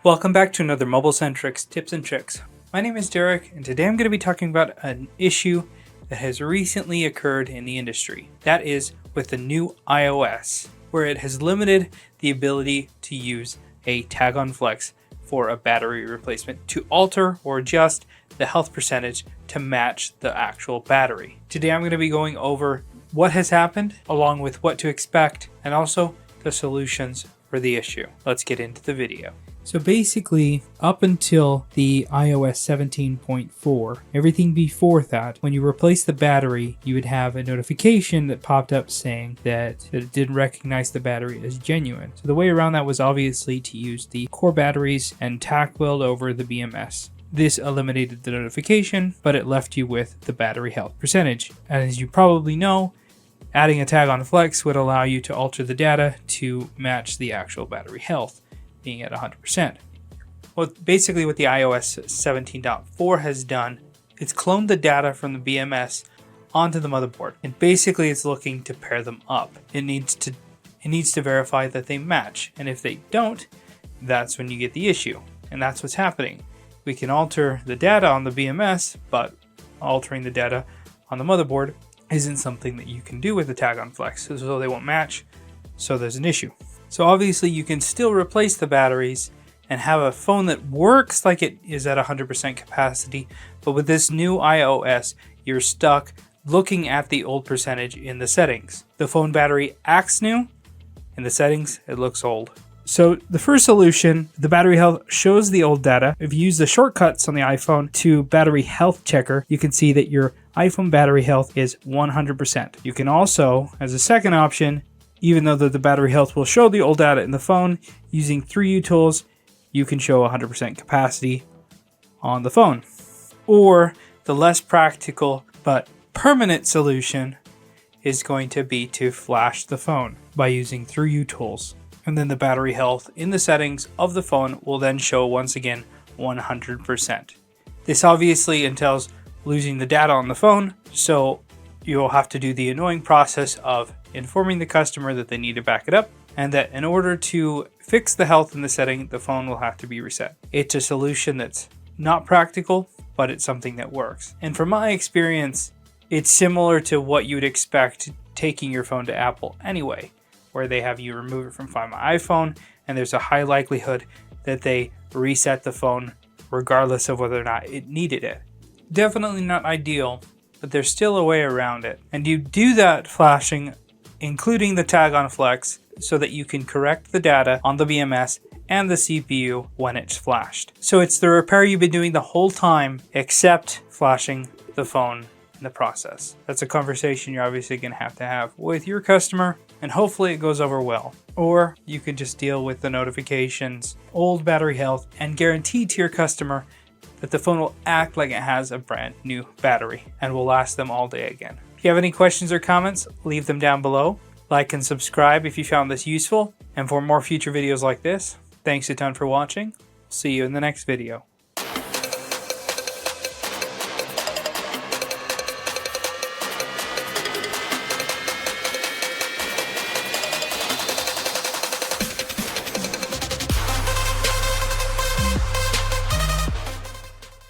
Welcome back to another MobileSentrix tips and tricks. My name is Derek, and today I'm going to be talking about an issue that has recently occurred in the industry. That is with the new iOS, where it has limited the ability to use a tag-on flex for a battery replacement to alter or adjust the health percentage to match the actual battery. Today I'm going to be going over what has happened, along with what to expect, and also the solutions for the issue. Let's get into the video. So basically, up until the iOS 17.4, everything before that, when you replace the battery, you would have a notification that popped up saying that it didn't recognize the battery as genuine. So the way around that was obviously to use the core batteries and tack weld over the BMS. This eliminated the notification, but it left you with the battery health percentage. And as you probably know, adding a tag on flex would allow you to alter the data to match the actual battery health, being at 100%. Well, basically what the iOS 17.4 has done, it's cloned the data from the BMS onto the motherboard, and basically it's looking to pair them up. It needs to verify that they match, and if they don't, that's when you get the issue, and that's what's happening. We can alter the data on the BMS, but altering the data on the motherboard isn't something that you can do with the tag on flex, so they won't match, so there's an issue. So obviously you can still replace the batteries and have a phone that works like it is at 100% capacity, but with this new iOS, you're stuck looking at the old percentage in the settings. The phone battery acts new, in the settings it looks old. So the first solution, the battery health shows the old data. If you use the shortcuts on the iPhone to battery health checker, you can see that your iPhone battery health is 100%. You can also, as a second option, even though the battery health will show the old data in the phone, using 3U tools, you can show 100% capacity on the phone. Or the less practical but permanent solution is going to be to flash the phone by using 3U tools. And then the battery health in the settings of the phone will then show once again 100%. This obviously entails losing the data on the phone, so you'll have to do the annoying process of informing the customer that they need to back it up, and that in order to fix the health in the setting, the phone will have to be reset. It's a solution that's not practical, but it's something that works. And from my experience, it's similar to what you'd expect taking your phone to Apple anyway, where they have you remove it from Find My iPhone, and there's a high likelihood that they reset the phone regardless of whether or not it needed it. Definitely not ideal, but there's still a way around it. And you do that flashing, including the tag on flex, so that you can correct the data on the BMS and the CPU when it's flashed. So it's the repair you've been doing the whole time, except flashing the phone in the process. That's a conversation you're obviously going to have with your customer, and hopefully it goes over well. Or you could just deal with the notifications, old battery health, and guarantee to your customer that the phone will act like it has a brand new battery and will last them all day again. If you have any questions or comments, leave them down below. Like and subscribe if you found this useful. And for more future videos like this, thanks a ton for watching. See you in the next video.